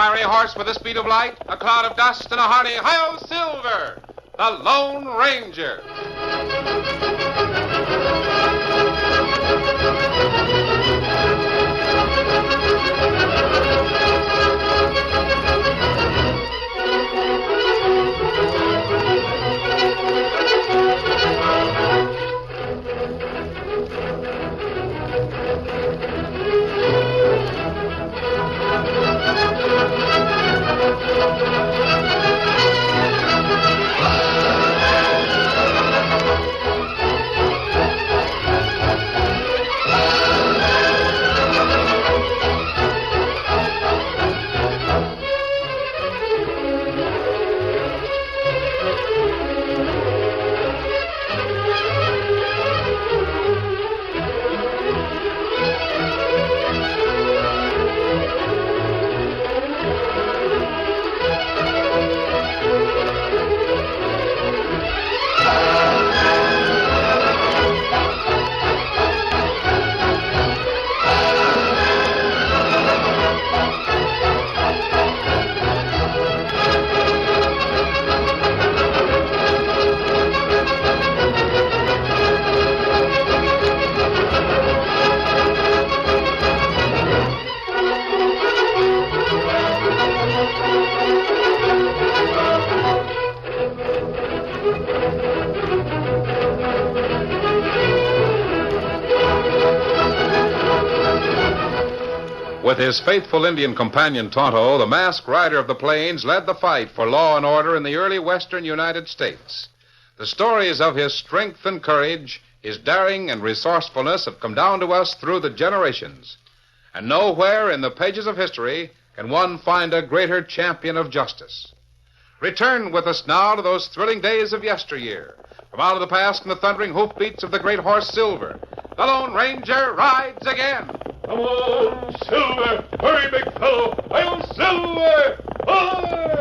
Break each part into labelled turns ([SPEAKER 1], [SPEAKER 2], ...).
[SPEAKER 1] fiery horse with the speed of light, a cloud of dust, and a hearty hi-yo Silver, the Lone Ranger. With his faithful Indian companion, Tonto, the masked rider of the plains led the fight for law and order in the early western United States. The stories of his strength and courage, his daring and resourcefulness have come down to us through the generations. And nowhere in the pages of history can one find a greater champion of justice. Return with us now to those thrilling days of yesteryear. From out of the past and the thundering hoofbeats of the great horse Silver, the Lone Ranger rides again.
[SPEAKER 2] Come on, Silver! Hurry, big fellow! I'm Silver! Hurry!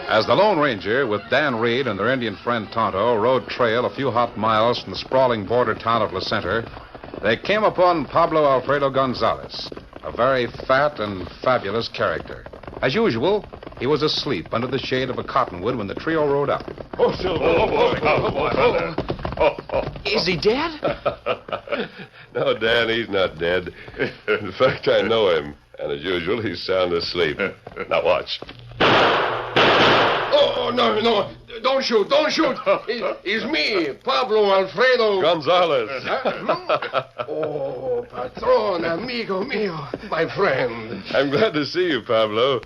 [SPEAKER 1] As the Lone Ranger, with Dan Reed and their Indian friend Tonto, rode trail a few hot miles from the sprawling border town of La Center, they came upon Pablo Alfredo Gonzalez, a very fat and fabulous character. As usual, he was asleep under the shade of a cottonwood when the trio rode up.
[SPEAKER 2] Oh, Silver!
[SPEAKER 3] Is he dead?
[SPEAKER 4] No, Dan, he's not dead. In fact, I know him. And as usual, he's sound asleep. Now watch.
[SPEAKER 5] Oh, no. Don't shoot. It's me, Pablo Alfredo.
[SPEAKER 4] Gonzalez.
[SPEAKER 5] Oh, patron, amigo mío, my friend.
[SPEAKER 4] I'm glad to see you, Pablo.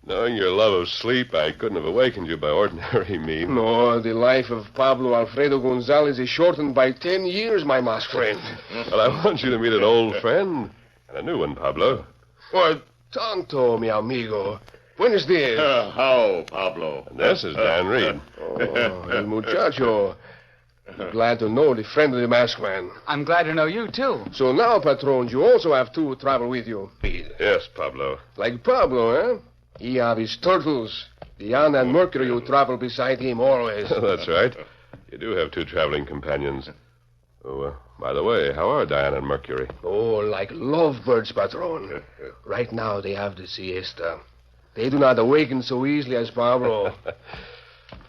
[SPEAKER 4] Knowing your love of sleep, I couldn't have awakened you by ordinary means.
[SPEAKER 5] No, the life of Pablo Alfredo Gonzalez is shortened by 10 years, my masked friend.
[SPEAKER 4] Well, I want you to meet an old friend and a new one, Pablo.
[SPEAKER 5] Well, tanto, mi amigo. Buenos dias.
[SPEAKER 2] How, Pablo?
[SPEAKER 4] And this is Dan Reed.
[SPEAKER 5] Oh, el muchacho. Glad to know the friend of the masked man.
[SPEAKER 3] I'm glad to know you, too.
[SPEAKER 5] So now, patron, you also have two who travel with you.
[SPEAKER 4] Yes, Pablo.
[SPEAKER 5] Like Pablo, eh? He have his turtles. Diana and Mercury who travel beside him always.
[SPEAKER 4] That's right. You do have two traveling companions. Oh, by the way, how are Diana and Mercury?
[SPEAKER 5] Oh, like lovebirds, patron. Right now they have the siesta. They do not awaken so easily as Pablo.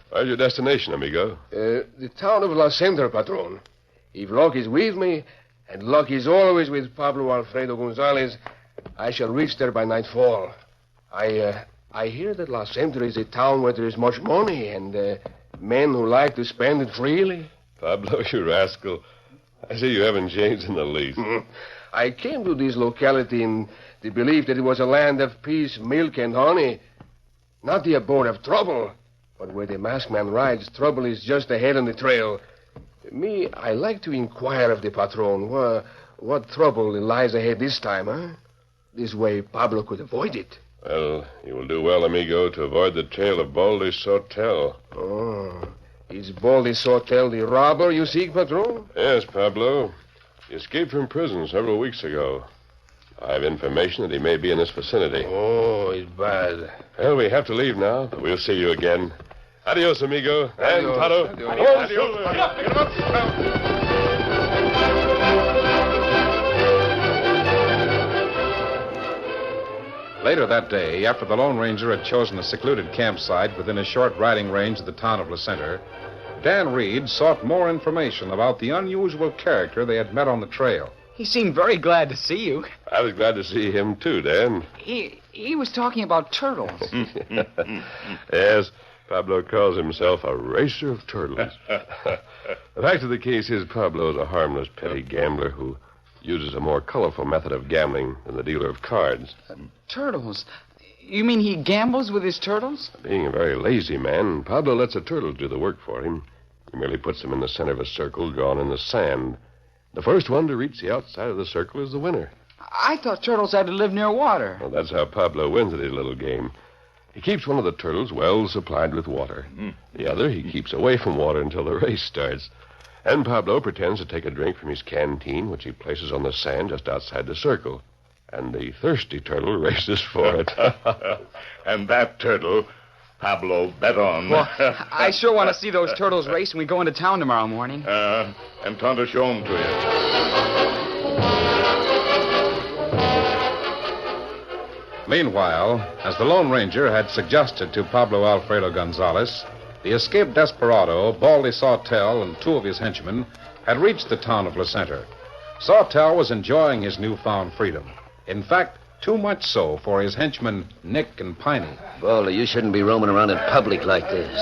[SPEAKER 4] Where's your destination, amigo?
[SPEAKER 5] The town of La Center, patron. If luck is with me, and luck is always with Pablo Alfredo Gonzalez, I shall reach there by nightfall. I hear that La Center is a town where there is much money and men who like to spend it freely.
[SPEAKER 4] Pablo, you rascal. I see you haven't changed in the least.
[SPEAKER 5] I came to this locality in the belief that it was a land of peace, milk, and honey. Not the abode of trouble, but where the masked man rides, trouble is just ahead on the trail. Me, I like to inquire of the patron what trouble lies ahead this time, huh? This way Pablo could avoid it.
[SPEAKER 4] Well, you will do well, amigo, to avoid the trail of Baldy Sotel.
[SPEAKER 5] Oh, is Baldy Sotel the robber you seek, patron?
[SPEAKER 4] Yes, Pablo. He escaped from prison several weeks ago. I have information that he may be in this vicinity.
[SPEAKER 5] Oh, it's bad.
[SPEAKER 4] Well, we have to leave now, but we'll see you again. Adios, amigo. And Tonto.
[SPEAKER 2] Adios, Silver. Get him up.
[SPEAKER 1] Later that day, after the Lone Ranger had chosen a secluded campsite within a short riding range of the town of La Center, Dan Reed sought more information about the unusual character they had met on the trail.
[SPEAKER 3] He seemed very glad to see you.
[SPEAKER 4] I was glad to see him, too, Dan.
[SPEAKER 3] He was talking about turtles.
[SPEAKER 4] Yes, Pablo calls himself a racer of turtles. The fact of the case is Pablo's a harmless petty gambler who uses a more colorful method of gambling than the dealer of cards.
[SPEAKER 3] Turtles? You mean he gambles with his turtles?
[SPEAKER 4] Being a very lazy man, Pablo lets a turtle do the work for him. He merely puts them in the center of a circle drawn in the sand. The first one to reach the outside of the circle is the winner.
[SPEAKER 3] I thought turtles had to live near water.
[SPEAKER 4] Well, that's how Pablo wins at his little game. He keeps one of the turtles well supplied with water. The other he keeps away from water until the race starts. And Pablo pretends to take a drink from his canteen, which he places on the sand just outside the circle. And the thirsty turtle races for it.
[SPEAKER 2] And that turtle, Pablo bet on.
[SPEAKER 3] Well, I sure want to see those turtles race when we go into town tomorrow morning.
[SPEAKER 2] And Tonto show 'em to you.
[SPEAKER 1] Meanwhile, as the Lone Ranger had suggested to Pablo Alfredo Gonzalez, the escaped desperado, Baldy Sawtell, and two of his henchmen had reached the town of La Center. Sawtell was enjoying his newfound freedom. In fact, too much so for his henchmen, Nick and Piney.
[SPEAKER 6] Baldy, you shouldn't be roaming around in public like this.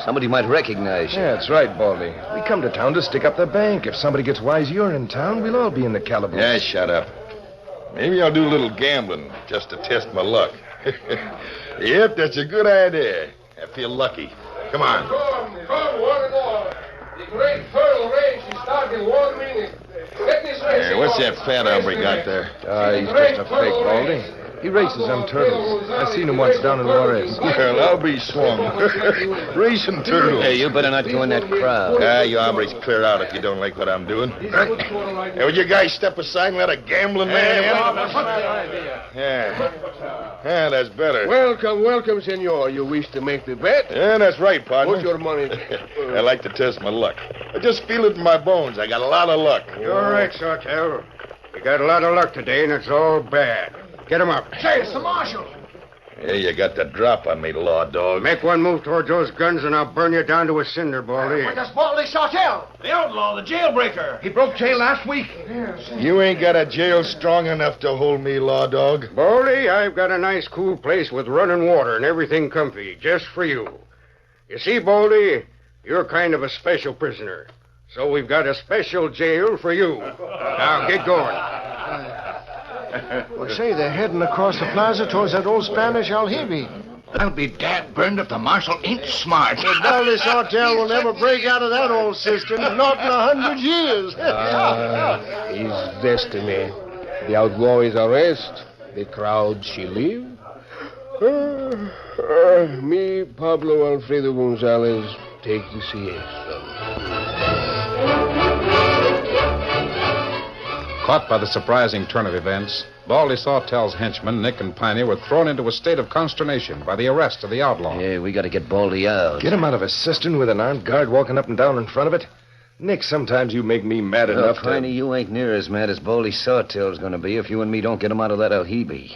[SPEAKER 6] Somebody might recognize you.
[SPEAKER 7] Yeah, that's right, Baldy. We come to town to stick up the bank. If somebody gets wise you're in town, we'll all be in the calaboose.
[SPEAKER 2] Yeah, shut up. Maybe I'll do a little gambling just to test my luck. Yep, that's a good idea. I feel lucky. Come on.
[SPEAKER 5] Come, one and all. The great turtle race is starting in 1 minute. Get this race.
[SPEAKER 2] Hey, what's that fat hombre got there?
[SPEAKER 7] He's just a fake, Baldy. He races on turtles. I seen him once down in Juarez.
[SPEAKER 2] Well, I'll be swung. Racing turtles.
[SPEAKER 6] Hey, you better not go in that crowd.
[SPEAKER 2] You hombres clear out if you don't like what I'm doing. Hey, will you guys step aside and let a gambling man in? Yeah, that's better.
[SPEAKER 5] Welcome, senor. You wish to make the bet?
[SPEAKER 2] Yeah, that's right, partner.
[SPEAKER 5] Put your money.
[SPEAKER 2] I like to test my luck. I just feel it in my bones. I got a lot of luck.
[SPEAKER 8] You're right, Sawtell. We got a lot of luck today, and it's all bad. Get him up.
[SPEAKER 5] Say, it's the marshal.
[SPEAKER 2] Yeah, you got the drop on me, law dog.
[SPEAKER 8] Make one move towards those guns, and I'll burn you down to a cinder, Baldy.
[SPEAKER 5] That's Baldy Sawtell.
[SPEAKER 9] The outlaw, the jailbreaker.
[SPEAKER 5] He broke jail last week.
[SPEAKER 2] You ain't got a jail strong enough to hold me, law dog.
[SPEAKER 8] Baldy, I've got a nice, cool place with running water and everything comfy, just for you. You see, Baldy, you're kind of a special prisoner. So we've got a special jail for you. Now, get going.
[SPEAKER 7] Well, say, they're heading across the plaza towards that old Spanish aljibe.
[SPEAKER 9] I'll be dad burned if the marshal ain't smart.
[SPEAKER 7] Baldy Sawtell will never break out of that old system, not in 100 years.
[SPEAKER 5] His destiny. The outlaw is arrest. The crowd she leave. Me, Pablo Alfredo Gonzalez, take the siesta.
[SPEAKER 1] Caught by the surprising turn of events, Baldy Sawtell's henchmen, Nick and Piney, were thrown into a state of consternation by the arrest of the outlaw.
[SPEAKER 6] Yeah, we got to get Baldy out.
[SPEAKER 7] Get him out of a cistern with an armed guard walking up and down in front of it. Nick, sometimes you make me mad enough
[SPEAKER 6] Piney, you ain't near as mad as Baldy Sawtell's going to be if you and me don't get him out of that aljibe.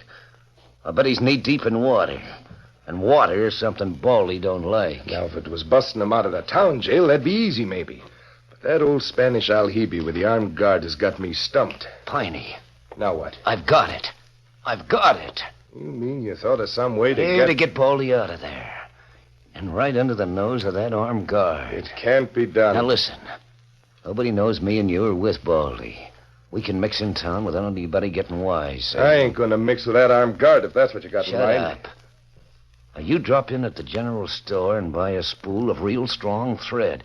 [SPEAKER 6] I bet he's knee-deep in water. And water is something Baldy don't like.
[SPEAKER 7] Now, if it was busting him out of the town jail, that'd be easy, maybe. But that old Spanish aljibe with the armed guard has got me stumped.
[SPEAKER 6] Piney.
[SPEAKER 7] Now what?
[SPEAKER 6] I've got it. I've got it.
[SPEAKER 7] You mean you thought of some way to
[SPEAKER 6] To get Baldy out of there. And right under the nose of that armed guard.
[SPEAKER 7] It can't be done.
[SPEAKER 6] Now, listen. Nobody knows me and you are with Baldy. We can mix in town without anybody getting wise.
[SPEAKER 7] I ain't going to mix with that armed guard if that's what you got in
[SPEAKER 6] Shut
[SPEAKER 7] mind.
[SPEAKER 6] up. Now, you drop in at the general store and buy a spool of real strong thread.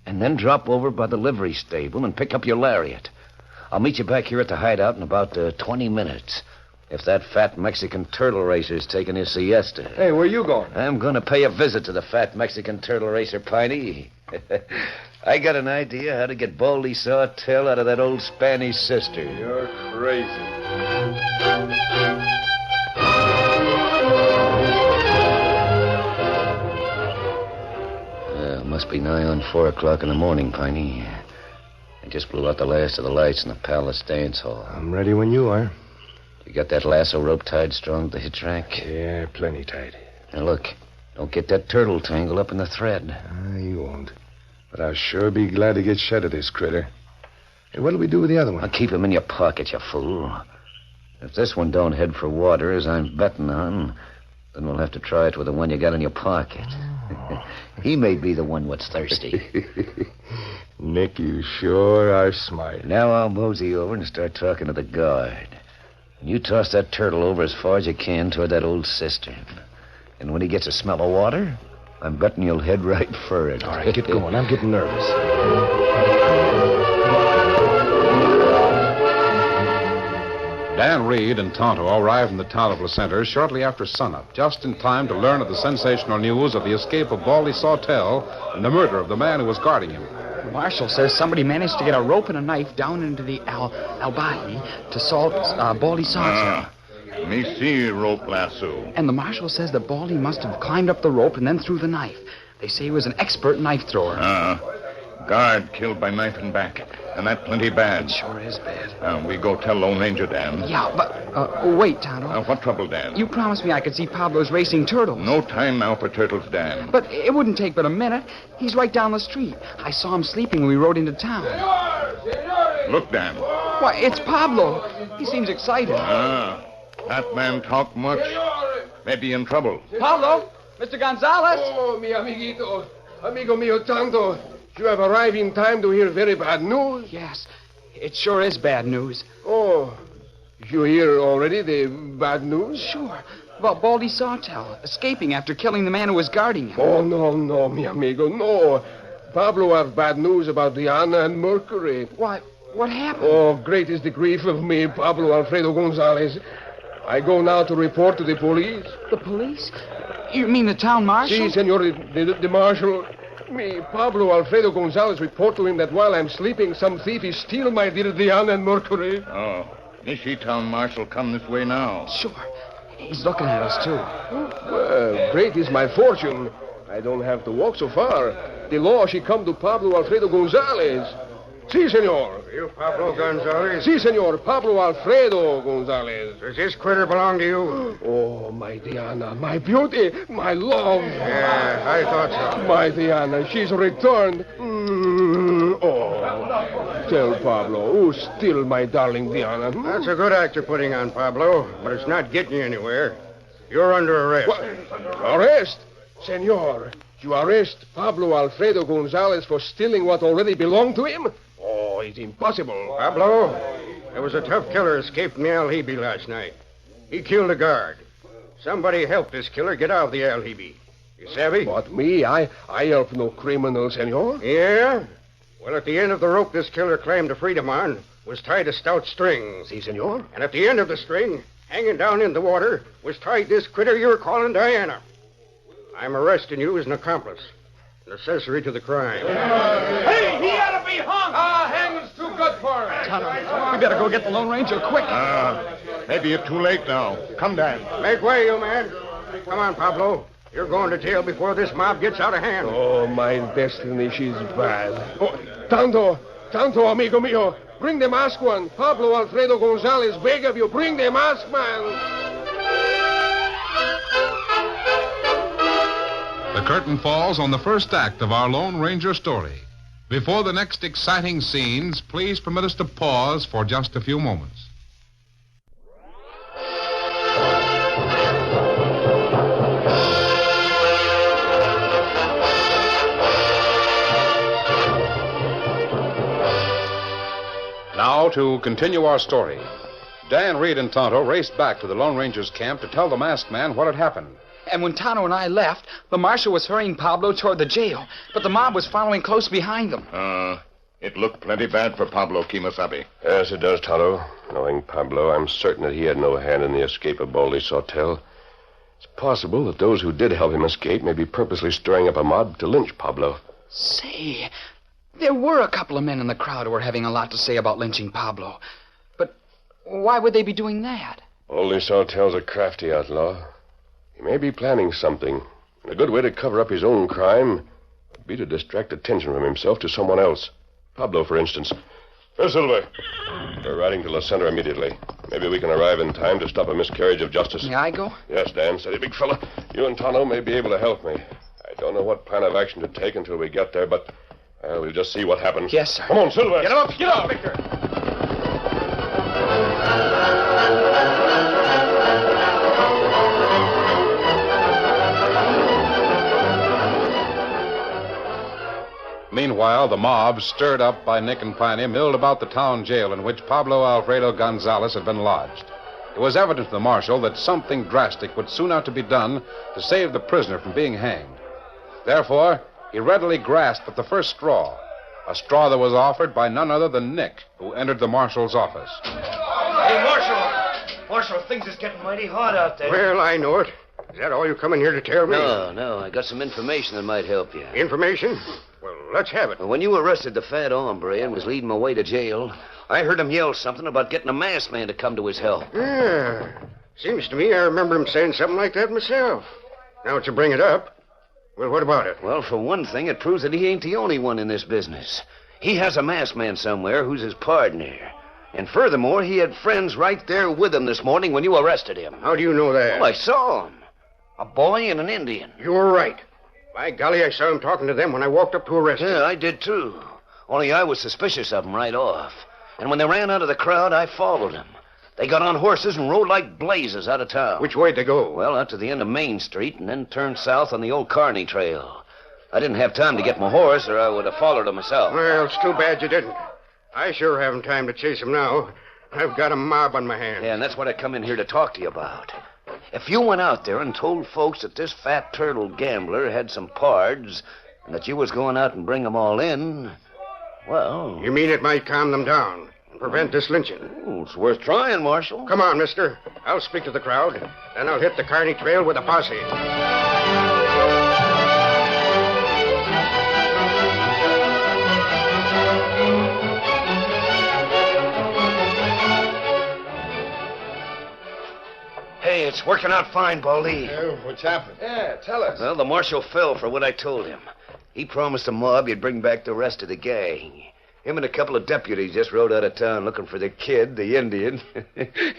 [SPEAKER 6] And then drop over by the livery stable and pick up your lariat. I'll meet you back here at the hideout in about 20 minutes. If that fat Mexican turtle racer's taking his siesta.
[SPEAKER 7] Hey, where you going?
[SPEAKER 6] I'm going to pay a visit to the fat Mexican turtle racer, Piney. I got an idea how to get Baldy Sawtell out of that old Spanish sister.
[SPEAKER 7] You're crazy.
[SPEAKER 6] around 4 o'clock in the morning, Piney. I just blew out the last of the lights in the palace dance hall.
[SPEAKER 7] I'm ready when you are.
[SPEAKER 6] You got that lasso rope tied strong to the hitch rack?
[SPEAKER 7] Yeah, plenty tight.
[SPEAKER 6] Now, look. Don't get that turtle tangled up in the thread.
[SPEAKER 7] You won't. But I'll sure be glad to get shed of this critter. Hey, what'll we do with the other one?
[SPEAKER 6] I'll keep him in your pocket, you fool. If this one don't head for water, as I'm betting on, then we'll have to try it with the one you got in your pocket. He may be the one what's thirsty.
[SPEAKER 7] Nick, you sure are smart.
[SPEAKER 6] Now I'll mosey over and start talking to the guard. You toss that turtle over as far as you can toward that old cistern. And when he gets a smell of water, I'm betting you'll head right for it.
[SPEAKER 7] All right, get going. I'm getting nervous.
[SPEAKER 1] Dan Reed and Tonto arrived in the town of La Center shortly after sunup, just in time to learn of the sensational news of the escape of Baldy Sawtell and the murder of the man who was guarding him.
[SPEAKER 3] The marshal says somebody managed to get a rope and a knife down into the Albahi to salt Baldy Sawtell.
[SPEAKER 2] Me see rope lasso.
[SPEAKER 3] And the marshal says that Baldy must have climbed up the rope and then threw the knife. They say he was an expert knife thrower.
[SPEAKER 2] Guard killed by knife and back. And that plenty bad.
[SPEAKER 3] It sure is bad.
[SPEAKER 2] We go tell Lone Ranger Dan.
[SPEAKER 3] Yeah, but wait, Tonto.
[SPEAKER 2] What trouble, Dan?
[SPEAKER 3] You promised me I could see Pablo's racing turtles.
[SPEAKER 2] No time now for turtles, Dan.
[SPEAKER 3] But it wouldn't take but a minute. He's right down the street. I saw him sleeping when we rode into town.
[SPEAKER 2] Look, Dan.
[SPEAKER 3] Why, it's Pablo. He seems excited.
[SPEAKER 2] That man talk much. Maybe in trouble.
[SPEAKER 3] Pablo! Mr. Gonzalez!
[SPEAKER 5] Oh, mi amiguito. Amigo mío, Tonto. You have arrived in time to hear very bad news.
[SPEAKER 3] Yes, it sure is bad news.
[SPEAKER 5] Oh, you hear already the bad news?
[SPEAKER 3] Sure. About Baldy Sawtell escaping after killing the man who was guarding him.
[SPEAKER 5] Oh, no, mi amigo, no. Pablo have bad news about Diana and Mercury.
[SPEAKER 3] Why, what happened?
[SPEAKER 5] Oh, great is the grief of me, Pablo Alfredo Gonzalez. I go now to report to the police.
[SPEAKER 3] The police? You mean the town marshal?
[SPEAKER 5] Si, senor, the marshal. Me, Pablo Alfredo Gonzalez, report to him that while I'm sleeping, some thief is steal my dear Diana and Mercury.
[SPEAKER 2] Oh, Nishi Town Marshal come this way now.
[SPEAKER 3] Sure. He's looking at us, too.
[SPEAKER 5] Well, great is my fortune. I don't have to walk so far. The law, she come to Pablo Alfredo Gonzalez. Si, senor.
[SPEAKER 8] You Pablo Gonzalez?
[SPEAKER 5] Si, senor. Pablo Alfredo Gonzalez.
[SPEAKER 8] Does this critter belong to you?
[SPEAKER 5] Oh, my Diana, my beauty, my love.
[SPEAKER 8] Yeah, I thought so.
[SPEAKER 5] My Diana, she's returned. Tell Pablo, who's still my darling Diana?
[SPEAKER 8] That's a good act you're putting on, Pablo, but it's not getting you anywhere. You're under arrest.
[SPEAKER 5] What? Arrest? Senor, you arrest Pablo Alfredo Gonzalez for stealing what already belonged to him? Oh, it's impossible.
[SPEAKER 8] Pablo, there was a tough killer escaped from the Alhibi last night. He killed a guard. Somebody helped this killer get out of the Alhibi. You savvy?
[SPEAKER 5] What, me? I help no criminal, senor.
[SPEAKER 8] Yeah? Well, at the end of the rope this killer claimed to freedom on was tied a stout string.
[SPEAKER 5] Si, senor.
[SPEAKER 8] And at the end of the string, hanging down in the water, was tied this critter you're calling Diana. I'm arresting you as an accomplice, an accessory to the crime.
[SPEAKER 9] Hey, he ought to be hung!
[SPEAKER 5] Hanging's too good for him.
[SPEAKER 3] Tonto, we better go get the Lone Ranger quick.
[SPEAKER 2] Maybe you're too late now. Come, Dan.
[SPEAKER 8] Make way, you man. Come on, Pablo. You're going to jail before this mob gets out of hand.
[SPEAKER 5] Oh, my destiny, she's bad. Oh, Tonto, amigo mío. Bring the masked one. Pablo Alfredo Gonzalez, beg of you, bring the masked man.
[SPEAKER 1] The curtain falls on the first act of our Lone Ranger story. Before the next exciting scenes, please permit us to pause for just a few moments. Now, to continue our story. Dan Reed and Tonto raced back to the Lone Ranger's camp to tell the masked man what had happened.
[SPEAKER 3] And when Tonto and I left, the marshal was hurrying Pablo toward the jail, but the mob was following close behind them.
[SPEAKER 2] It looked plenty bad for Pablo Kimasabi.
[SPEAKER 4] Yes, it does, Tonto. Knowing Pablo, I'm certain that he had no hand in the escape of Baldy Sawtell. It's possible that those who did help him escape may be purposely stirring up a mob to lynch Pablo.
[SPEAKER 3] Say, there were a couple of men in the crowd who were having a lot to say about lynching Pablo. But why would they be doing that?
[SPEAKER 4] Baldy Sawtell's a crafty outlaw. He may be planning something. A good way to cover up his own crime. be to distract attention from himself to someone else. Pablo, for instance. Silver. We're riding to La Center immediately. Maybe we can arrive in time to stop a miscarriage of justice.
[SPEAKER 3] May I go?
[SPEAKER 4] Yes, Dan. Steady, big fella. You and Tonto may be able to help me. I don't know what plan of action to take until we get there, but we'll just see what happens.
[SPEAKER 3] Yes, sir.
[SPEAKER 4] Come on, Silver.
[SPEAKER 2] Get up, Victor.
[SPEAKER 1] Meanwhile, the mob, stirred up by Nick and Piney, milled about the town jail in which Pablo Alfredo Gonzalez had been lodged. It was evident to the marshal that something drastic would soon have to be done to save the prisoner from being hanged. Therefore, he readily grasped at the first straw, a straw that was offered by none other than Nick, who entered the marshal's office.
[SPEAKER 10] Hey, Marshal! Marshal, things is getting mighty hot out there.
[SPEAKER 8] Well, I know it. Is that all you come in here to tell me?
[SPEAKER 6] No. I got some information that might help you.
[SPEAKER 8] Information? Well, let's have it.
[SPEAKER 6] When you arrested the fat hombre and was leading him away to jail, I heard him yell something about getting a masked man to come to his help.
[SPEAKER 8] Yeah. Seems to me I remember him saying something like that myself. Now that you bring it up, well, what about it?
[SPEAKER 6] Well, for one thing, it proves that he ain't the only one in this business. He has a masked man somewhere who's his partner. And furthermore, he had friends right there with him this morning when you arrested him.
[SPEAKER 8] How do you know that?
[SPEAKER 6] Well, I saw him. A boy and an Indian.
[SPEAKER 8] You're right. By golly, I saw him talking to them when I walked up to arrest him.
[SPEAKER 6] Yeah, I did too. Only I was suspicious of them right off. And when they ran out of the crowd, I followed them. They got on horses and rode like blazes out of town.
[SPEAKER 8] Which way'd they go?
[SPEAKER 6] Well, out to the end of Main Street and then turned south on the old Kearney Trail. I didn't have time to get my horse, or I would have followed them myself.
[SPEAKER 8] Well, it's too bad you didn't. I sure haven't time to chase him now. I've got a mob on my hands.
[SPEAKER 6] Yeah, and that's what I come in here to talk to you about. If you went out there and told folks that this fat turtle gambler had some pards and that you was going out and bring them all in, well...
[SPEAKER 8] You mean it might calm them down and prevent this lynching?
[SPEAKER 6] Oh, it's worth trying, Marshal.
[SPEAKER 8] Come on, mister. I'll speak to the crowd. Then I'll hit the Kearney Trail with a posse.
[SPEAKER 6] Hey, it's working out fine, Baldy.
[SPEAKER 2] What's happened?
[SPEAKER 7] Yeah, tell us.
[SPEAKER 6] Well, the marshal fell for what I told him. He promised the mob he'd bring back the rest of the gang. Him and a couple of deputies just rode out of town looking for the kid, the Indian,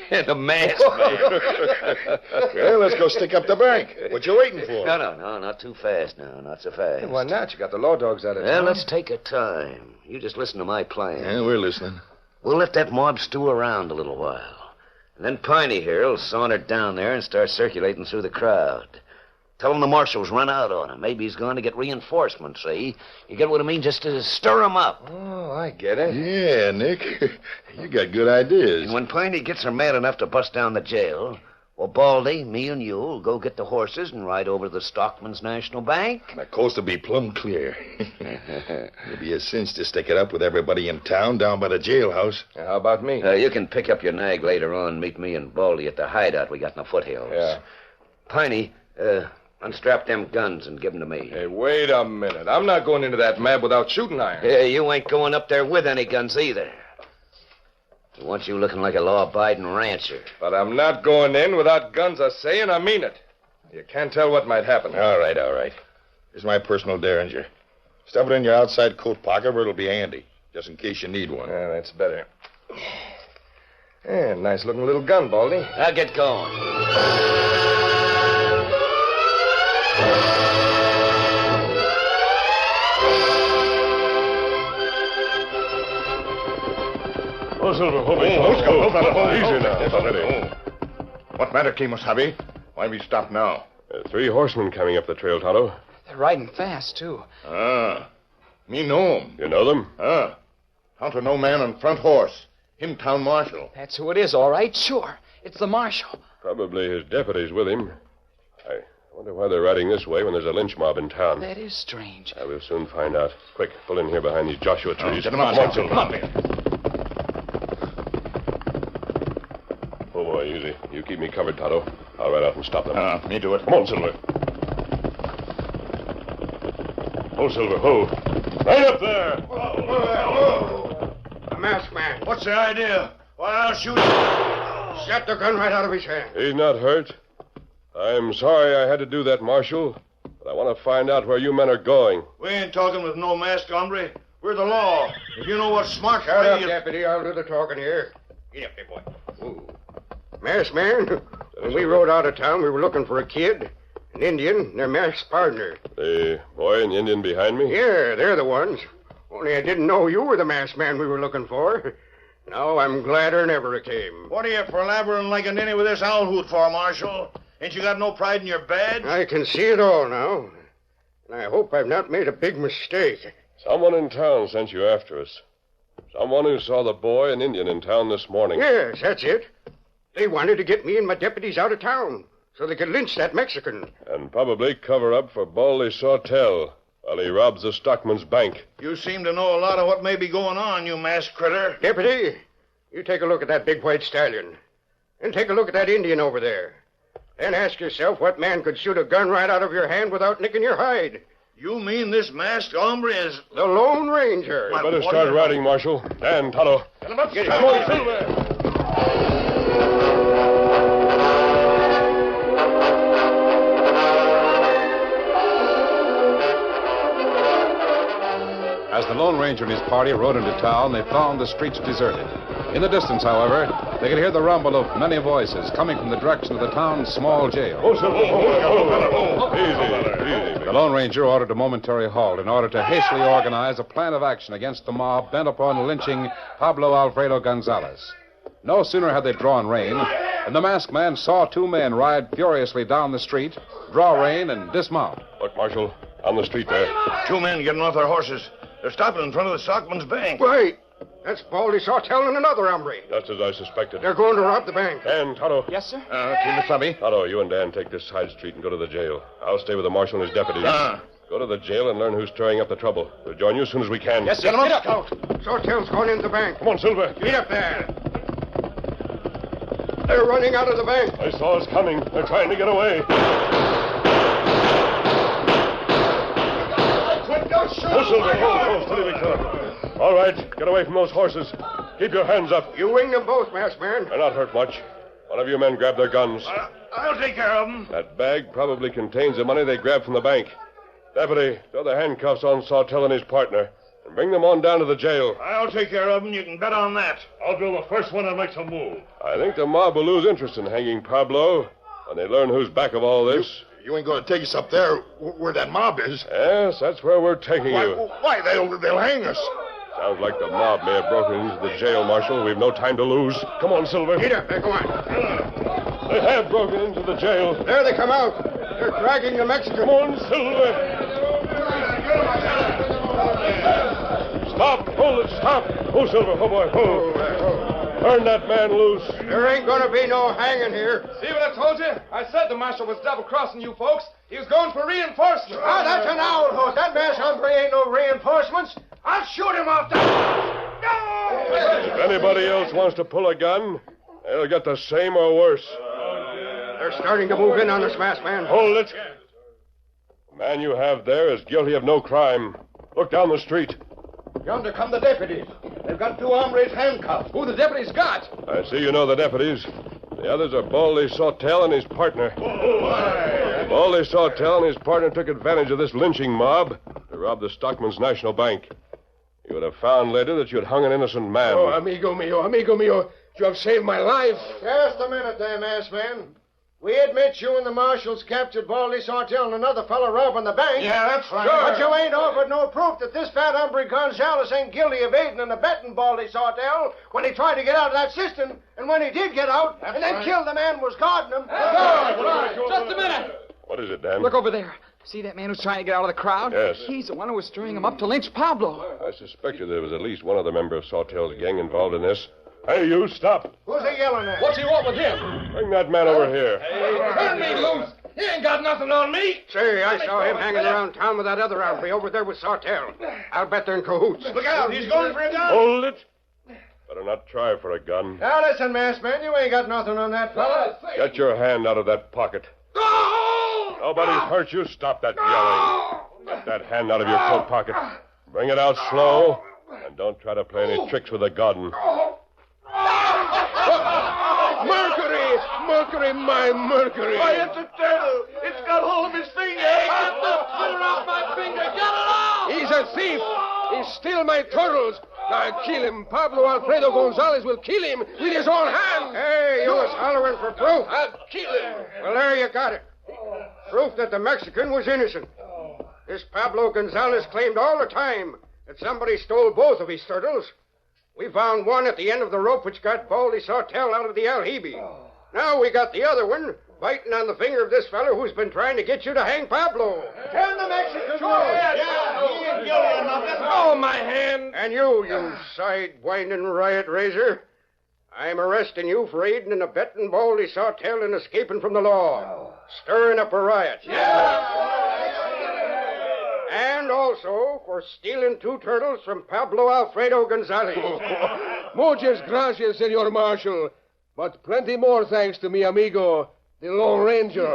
[SPEAKER 6] and a masked man.
[SPEAKER 2] Well, let's go stick up the bank. What you waiting for?
[SPEAKER 6] No, not too fast now, not so fast.
[SPEAKER 7] Why not? You got the law dogs out of town.
[SPEAKER 6] Well, let's take our time. You just listen to my plan.
[SPEAKER 2] Yeah, we're listening.
[SPEAKER 6] We'll let that mob stew around a little while. And then Piney here will saunter down there and start circulating through the crowd. Tell him the marshal's run out on him. Maybe he's going to get reinforcements, see? You get what I mean? Just to stir him up.
[SPEAKER 7] Oh, I get it.
[SPEAKER 2] Yeah, Nick. You got good ideas.
[SPEAKER 6] And when Piney gets her mad enough to bust down the jail, well, Baldy, me and you'll go get the horses and ride over to the Stockman's National Bank.
[SPEAKER 2] The coast will be plumb clear. It'll be a cinch to stick it up with everybody in town down by the jailhouse.
[SPEAKER 7] How about me?
[SPEAKER 6] You can pick up your nag later on. Meet me and Baldy at the hideout we got in the foothills.
[SPEAKER 7] Yeah.
[SPEAKER 6] Piney, unstrap them guns and give them to me.
[SPEAKER 7] Hey, wait a minute. I'm not going into that mab without shooting irons.
[SPEAKER 6] Yeah, you ain't going up there with any guns either. I want you looking like a law-abiding rancher.
[SPEAKER 7] But I'm not going in without guns, I say, and I mean it. You can't tell what might happen.
[SPEAKER 2] All right. Here's my personal derringer. Stuff it in your outside coat pocket where it'll be handy, just in case you need one.
[SPEAKER 7] Yeah, that's better. Yeah, nice-looking little gun, Baldy.
[SPEAKER 6] I'll get going.
[SPEAKER 4] Oh, Silver, let's go. Easy now, steady.
[SPEAKER 2] What matter, Kemos Javi? Why we stop now?
[SPEAKER 4] 3 horsemen coming up the trail, Tonto.
[SPEAKER 3] They're riding fast, too.
[SPEAKER 2] Me know 'em.
[SPEAKER 4] You know them?
[SPEAKER 2] Tonto no man on front horse. Him town marshal.
[SPEAKER 3] That's who it is, all right. Sure. It's the marshal.
[SPEAKER 4] Probably his deputies with him. I wonder why they're riding this way when there's a lynch mob in town.
[SPEAKER 3] That is strange.
[SPEAKER 4] We'll soon find out. Quick, pull in here behind these Joshua trees.
[SPEAKER 2] Get him up,
[SPEAKER 4] Come on,
[SPEAKER 2] Silver.
[SPEAKER 4] Come on, Oh, boy, easy. You keep me covered, Tonto. I'll ride out and stop them.
[SPEAKER 2] Me do it.
[SPEAKER 4] Come on, Silver. Oh, Silver, ho. Right up there.
[SPEAKER 8] A masked man.
[SPEAKER 10] What's the idea? Well, I'll shoot him.
[SPEAKER 8] Shot the gun right out of his hand.
[SPEAKER 4] He's not hurt. I'm sorry I had to do that, Marshal. But I want to find out where you men are going.
[SPEAKER 2] We ain't talking with no masked hombre. We're the law. If you know what's smart
[SPEAKER 8] Shut
[SPEAKER 2] for
[SPEAKER 8] up,
[SPEAKER 2] you...
[SPEAKER 8] Deputy. I'll do the talking here. Get up, big boy. Ooh. Masked man, when we rode out of town, we were looking for a kid, an Indian, and their masked partner.
[SPEAKER 4] The boy and the Indian behind me?
[SPEAKER 8] Yeah, they're the ones. Only I didn't know you were the masked man we were looking for. Now I'm gladder than ever it came.
[SPEAKER 2] What are you palabbering like a ninny with this owl hoot for, Marshal? Ain't you got no pride in your badge?
[SPEAKER 8] I can see it all now. And I hope I've not made a big mistake.
[SPEAKER 4] Someone in town sent you after us. Someone who saw the boy and Indian in town this morning.
[SPEAKER 8] Yes, that's it. They wanted to get me and my deputies out of town so they could lynch that Mexican.
[SPEAKER 4] And probably cover up for Baldy Sawtell while he robs the stockman's bank.
[SPEAKER 2] You seem to know a lot of what may be going on, you masked critter.
[SPEAKER 8] Deputy, you take a look at that big white stallion. And take a look at that Indian over there. Then ask yourself what man could shoot a gun right out of your hand without nicking your hide.
[SPEAKER 2] You mean this masked hombre is...
[SPEAKER 8] The Lone Ranger.
[SPEAKER 4] You better start riding, Marshal. Dan, Tonto.
[SPEAKER 2] Get him up. Get
[SPEAKER 4] Come on, Silver.
[SPEAKER 1] As the Lone Ranger and his party rode into town, they found the streets deserted. In the distance, however, they could hear the rumble of many voices coming from the direction of the town's small jail.
[SPEAKER 4] Easy.
[SPEAKER 1] The Lone Ranger ordered a momentary halt in order to hastily organize a plan of action against the mob bent upon lynching Pablo Alfredo Gonzalez. No sooner had they drawn rein than the masked man saw two men ride furiously down the street, draw rein, and dismount.
[SPEAKER 4] Look, Marshal, on the street there.
[SPEAKER 2] Two men getting off their horses. They're stopping in front of the stockman's bank.
[SPEAKER 8] Wait, that's Baldy Sawtell and another hombre.
[SPEAKER 4] Just as I suspected.
[SPEAKER 8] They're going to rob the bank.
[SPEAKER 4] Dan, Tonto.
[SPEAKER 3] Yes, sir?
[SPEAKER 1] Kimasabi.
[SPEAKER 4] Tonto, you and Dan take this side street and go to the jail. I'll stay with the marshal and his deputies. Go to the jail and learn who's stirring up the trouble. We'll join you as soon as we can.
[SPEAKER 3] Yes, sir.
[SPEAKER 8] Get him up, Scout. Sawtell's gone into the bank.
[SPEAKER 4] Come on, Silver.
[SPEAKER 8] Get up there. They're running out of the bank.
[SPEAKER 4] I saw us coming. They're trying to get away. Oh, Silver. Oh, steady, big fella. All right, get away from those horses. Keep your hands up.
[SPEAKER 8] You wing them both, masked man.
[SPEAKER 4] They're not hurt much. One of you men grab their guns.
[SPEAKER 2] I'll take care of them.
[SPEAKER 4] That bag probably contains the money they grabbed from the bank. Deputy, throw the handcuffs on Sawtell and his partner and bring them on down to the jail.
[SPEAKER 2] I'll take care of them. You can bet on that.
[SPEAKER 11] I'll be the first one that makes a move.
[SPEAKER 4] I think the mob will lose interest in hanging Pablo when they learn who's back of all this.
[SPEAKER 2] You ain't going to take us up there where that mob is.
[SPEAKER 4] Yes, that's where we're taking you.
[SPEAKER 2] Why? They'll hang us.
[SPEAKER 4] Sounds like the mob may have broken into the jail, Marshal. We've no time to lose. Come on, Silver.
[SPEAKER 8] Get up there, go on.
[SPEAKER 4] They have broken into the jail.
[SPEAKER 8] There they come out. They're dragging the Mexican.
[SPEAKER 4] Come on, Silver. Stop. Hold it. Stop. Oh, Silver. Oh, boy. Oh. Turn that man loose.
[SPEAKER 8] There ain't going to be no hanging here.
[SPEAKER 3] See what I told you? I said the marshal was double-crossing you folks. He was going for reinforcements.
[SPEAKER 8] Ah, that's an owl horse. That masked hombre ain't no reinforcements. I'll shoot him off the...
[SPEAKER 4] If anybody else wants to pull a gun, they'll get the same or worse.
[SPEAKER 8] They're starting to move in on us, masked man.
[SPEAKER 4] Hold it. The man you have there is guilty of no crime. Look down the street.
[SPEAKER 8] Yonder come the deputies. They've got two hombres handcuffed.
[SPEAKER 3] Who the deputies got?
[SPEAKER 4] I see you know the deputies. The others are Baldy Sawtell and his partner. Baldy Sawtell and his partner took advantage of this lynching mob to rob the Stockman's National Bank. You would have found later that you had hung an innocent man.
[SPEAKER 5] Oh, amigo mio. You have saved my life.
[SPEAKER 8] Just a minute there, masked man. We admit you and the marshals captured Baldy Sawtell and another fellow robbing the bank.
[SPEAKER 2] Yeah, that's right.
[SPEAKER 8] But you ain't offered no proof that this fat hombre Gonzalez ain't guilty of aiding and abetting Baldy Sawtell when he tried to get out of that cistern, and when he did get out, and then killed the man who was guarding him.
[SPEAKER 3] Just a minute.
[SPEAKER 4] What is it, Dan?
[SPEAKER 3] Look over there. See that man who's trying to get out of the crowd?
[SPEAKER 4] Yes.
[SPEAKER 3] He's the one who was stirring him up to lynch Pablo.
[SPEAKER 4] I suspected there was at least one other member of Sawtell's gang involved in this. Hey, you, stop.
[SPEAKER 8] Who's he yelling at?
[SPEAKER 3] What's he want with him?
[SPEAKER 4] Bring that man over here.
[SPEAKER 3] Turn me loose. He ain't got nothing on me.
[SPEAKER 8] Say, I saw him hanging around town with that other hombre over there with Sawtell. I'll bet they're in cahoots.
[SPEAKER 2] Look out. He's going for a gun.
[SPEAKER 4] Hold it. Better not try for a gun.
[SPEAKER 8] Now, listen, masked man, you ain't got nothing on that fella.
[SPEAKER 4] Get your hand out of that pocket. Nobody's hurt you. Stop that yelling. Get that hand out of your coat pocket. Bring it out slow. And don't try to play any tricks with the gun.
[SPEAKER 5] Mercury! Mercury, my Mercury.
[SPEAKER 9] Why, it's a turtle. It's got hold of his finger. Get the flitter off my finger. Get it off!
[SPEAKER 5] He's a thief. He stole my turtles. I'll kill him. Pablo Alfredo Gonzalez will kill him with his own hands.
[SPEAKER 8] Hey, you was hollering for proof.
[SPEAKER 5] I'll kill him.
[SPEAKER 8] Well, there you got it. Proof that the Mexican was innocent. This Pablo Gonzalez claimed all the time that somebody stole both of his turtles. We found one at the end of the rope which got Baldy Sawtell out of the aljibe. Now we got the other one biting on the finger of this fellow who's been trying to get you to hang Pablo.
[SPEAKER 9] Turn the Mexican loose. Yeah, he ain't guilty of nothing.
[SPEAKER 5] Oh, my hand.
[SPEAKER 8] And you side-winding riot raiser, I'm arresting you for aiding and abetting Baldy Sawtell in escaping from the law, stirring up a riot. And also for stealing 2 turtles from Pablo Alfredo Gonzalez.
[SPEAKER 5] Muchas gracias, Senor Marshal. But plenty more thanks to mi amigo, the Lone Ranger.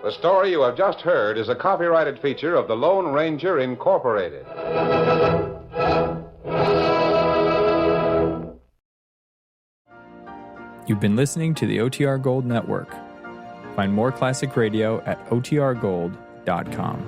[SPEAKER 1] The story you have just heard is a copyrighted feature of the Lone Ranger Incorporated.
[SPEAKER 12] You've been listening to the OTR Gold Network. Find more classic radio at otrgold.com.